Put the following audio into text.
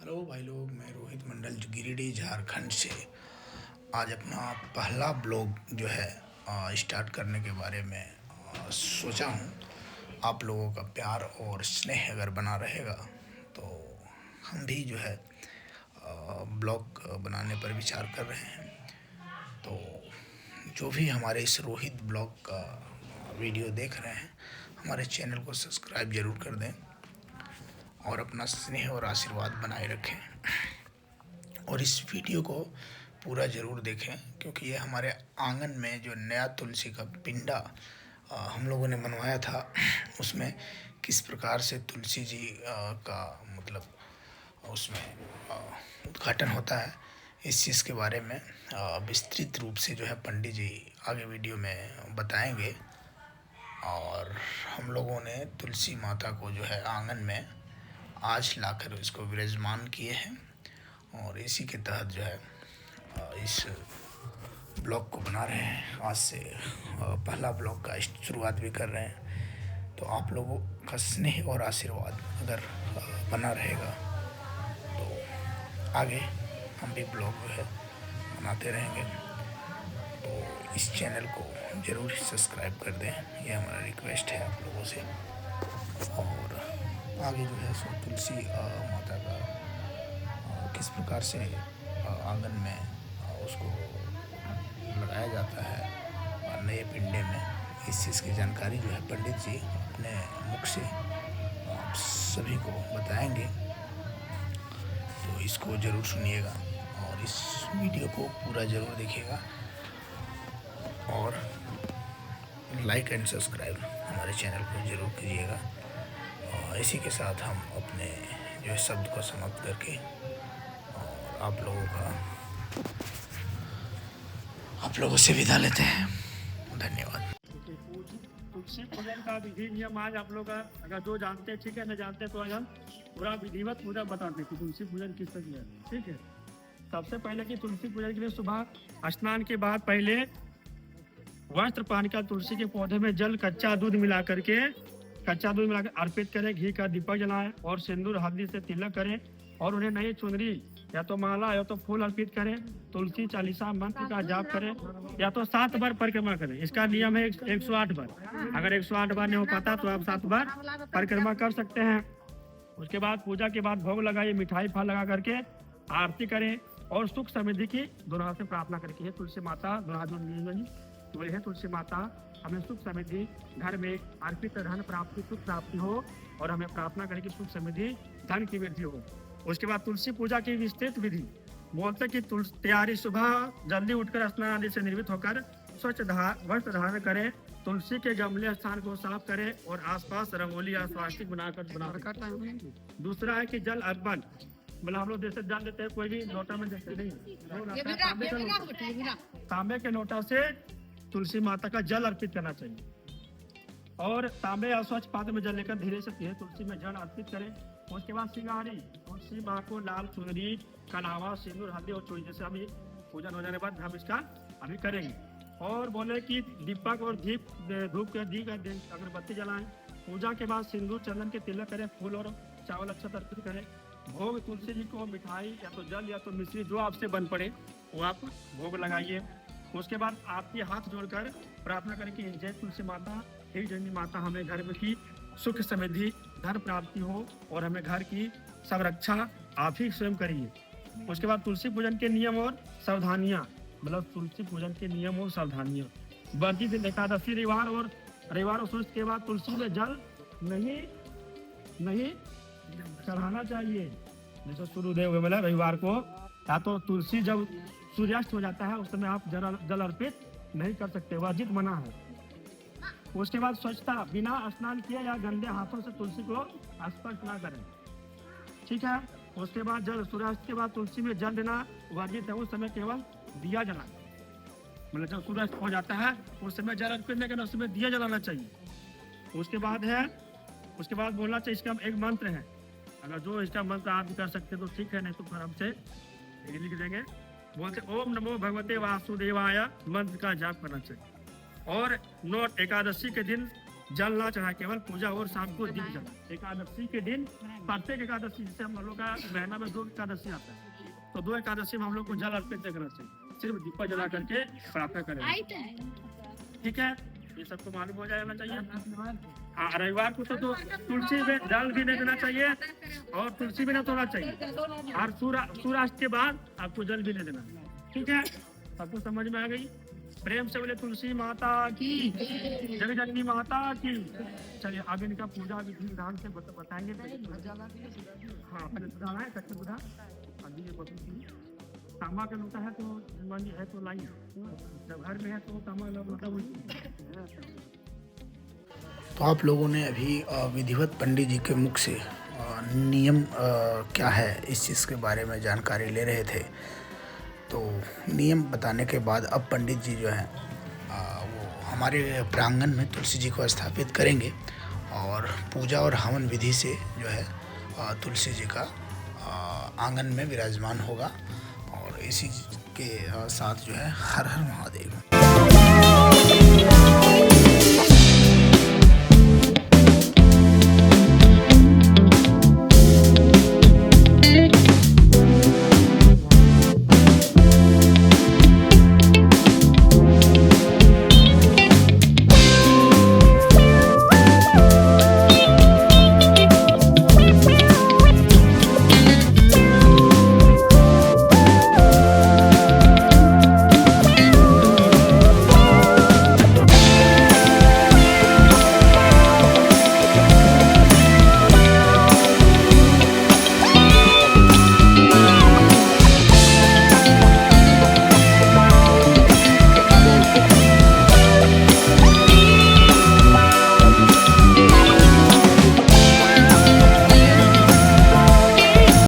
Hello भाई लोग, मैं रोहित मंडल गिरिडीह झारखंड से आज अपना पहला ब्लॉग जो है स्टार्ट करने के बारे में सोचा हूँ। आप लोगों का प्यार और स्नेह अगर बना रहेगा तो हम भी जो है ब्लॉग बनाने पर विचार कर रहे हैं। तो जो भी हमारे इस रोहित ब्लॉग का वीडियो देख रहे हैं, हमारे चैनल को सब्सक्राइब ज़रूर कर दें और अपना स्नेह और आशीर्वाद बनाए रखें। और इस वीडियो को पूरा ज़रूर देखें, क्योंकि ये हमारे आंगन में जो नया तुलसी का पिंडा हम लोगों ने बनवाया था, उसमें किस प्रकार से तुलसी जी का मतलब उसमें उद्घाटन होता है, इस चीज़ के बारे में विस्तृत रूप से जो है पंडित जी आगे वीडियो में बताएंगे। और हम लोगों ने तुलसी माता को जो है आंगन में आज लाकर इसको विराजमान किए हैं और इसी के तहत जो है इस ब्लॉग को बना रहे हैं। आज से पहला ब्लॉग का शुरुआत भी कर रहे हैं। तो आप लोगों का स्नेह और आशीर्वाद अगर बना रहेगा तो आगे हम भी ब्लॉग जो है बनाते रहेंगे। तो इस चैनल को ज़रूर सब्सक्राइब कर दें, ये हमारा रिक्वेस्ट है आप लोगों से। और आगे जो है सो तुलसी माता का किस प्रकार से आंगन में उसको लगाया जाता है नए पिंडे में, इस चीज़ की जानकारी जो है पंडित जी अपने मुख से आप सभी को बताएंगे। तो इसको ज़रूर सुनिएगा और इस वीडियो को पूरा ज़रूर देखिएगा और लाइक एंड सब्सक्राइब हमारे चैनल को ज़रूर कीजिएगा। इसी के साथ हम अपने जो शब्द को समाप्त करके और आप लोगों से विदा लेते हैं। धन्यवाद। तुलसी पूजन का विधि नियम आज आप लोग अगर जो जानते हैं ठीक है, न जानते तो आज हम पूरा विधिवत पूजा बताते हैं कि तुलसी पूजन किस तरह है। ठीक है, सबसे पहले कि तुलसी पूजन के लिए सुबह स्नान के बाद पहले वस्त्र पहन कर तुलसी के पौधे में जल कच्चा दूध मिलाकर अर्पित करें, घी का दीपक जलाएं और सिंदूर हल्दी से तिलक करें और उन्हें नई चुनरी या तो माला या तो फूल अर्पित करें। तुलसी चालीसा मंत्र का जाप करें या तो 7 बार परिक्रमा करें। इसका नियम है 108 बार। अगर 108 बार नहीं हो पाता तो आप 7 बार परिक्रमा कर सकते हैं। उसके बाद पूजा के बाद भोग लगाइए, मिठाई फल लगा करके आरती करें और सुख समृद्धि की दोनों हाथ से प्रार्थना करें। हे तुलसी माता, दोनों हाथ बोले, हे तुलसी माता, हमें सुख समृद्धि घर में अर्पित धन प्राप्ति सुख प्राप्ति हो और हमें प्रार्थना करें कि सुख समृद्धि धन की वृद्धि हो। उसके बाद तुलसी पूजा की विस्तृत विधि बोलते कि तैयारी सुबह जल्दी उठकर स्नान आदि से निर्मित होकर स्वच्छ वस्त्र धारण करें, तुलसी के गमले स्थान को साफ करें और आसपास रंगोली या स्वास्तिक बनाकर। दूसरा है कि जल अर्पण, मतलब हम लोग जैसे जल देते हैं कोई भी लोटा में देते नहीं, तांबे के लोटा से तुलसी माता का जल अर्पित करना चाहिए और तांबे या स्वच्छ पात्र में जल लेकर धीरे से तुलसी में जल अर्पित करें। उसके बाद सिंगारी तुलसी माँ को लाल चुनरी, कलावा, सिंदूर, हल्दी और चूड़ी, जैसे अभी पूजन हो जाने के बाद हम इसका अभी करेंगे। और बोले कि दीपक और धूप के दी अगरबत्ती जलाएं। पूजा के बाद सिंदूर चंदन के तिलक करें, फूल और चावल अक्षत अर्पित करें। भोग तुलसी जी को मिठाई या तो जल या तो मिश्री जो आपसे बन पड़े वो आप भोग लगाइए। उसके बाद आपके हाथ जोड़कर प्रार्थना करें कि जय तुलसी माता, हे जननी माता, हमें घर में की सुख समृद्धि धन प्राप्ति हो और हमें घर की सब रक्षा आप ही स्वयं करिए। उसके बाद तुलसी पूजन के नियम और सावधानियाँ, मतलब तुलसी पूजन के नियम और सावधानियाँ। वर्ती दिन एकादशी रविवार और सूर्य के बाद तुलसी में जल नहीं चढ़ाना चाहिए। जैसे सूर्योदय हुए मतलब रविवार को, या तो तुलसी जब सूर्यास्त हो जाता है उस समय आप जल अर्पित नहीं कर सकते, वर्जित मना है। उसके बाद स्वच्छता, बिना स्नान किए या गंदे हाथों से तुलसी को स्पर्श ना करें। ठीक है, उसके बाद जल सूर्यास्त के बाद तुलसी में जल देना वर्जित है। उस समय केवल दिया जलाना, मतलब जब सूर्यास्त हो जाता है उस समय जल अर्पित नहीं करना, उस समय दिया जलाना चाहिए। उसके बाद बोलना चाहिए, इसका एक मंत्र है, अगर जो इसका मंत्र आप कर सकते तो ठीक है, नहीं तो फिर हमसे लिख देंगे। बोलते ओम नमो भगवते वासुदेवाय मंत्र का जाप करना चाहिए। और नोट, एकादशी के दिन जल ना चढ़ाए, केवल पूजा और शाम को दीप जला। एकादशी के दिन प्रत्येक एकादशी, जैसे हम लोग का महीना में 2 एकादशी आता है, तो 2 एकादशी में हम लोग को जल अर्पित करना चाहिए, सिर्फ दीपक जला करके प्रार्थना करें। ठीक है, ये सबको मालूम हो जाना चाहिए। हाँ, रविवार को तो तुलसी में जल भी नहीं देना चाहिए और तुलसी भी नहीं तोड़ना चाहिए, और सूर्यास्त के बाद आपको जल भी नहीं देना। ठीक है, सबको समझ में आ गई? प्रेम से बोले तुलसी माता की, जग जननी माता की। चलिए आगे इनका पूजा विधि विधान से बताएंगे। हाँ, बुधा है, कच्चे बुधा अभी ये बता। तांबा का लोटा है तो मान है तो लाई, जब घर में है तो तांबा लोटा। तो आप लोगों ने अभी विधिवत पंडित जी के मुख से नियम क्या है इस चीज़ के बारे में जानकारी ले रहे थे। तो नियम बताने के बाद अब पंडित जी जो हैं वो हमारे प्रांगण में तुलसी जी को स्थापित करेंगे और पूजा और हवन विधि से जो है तुलसी जी का आंगन में विराजमान होगा। और इसी के साथ जो है हर हर महादेव।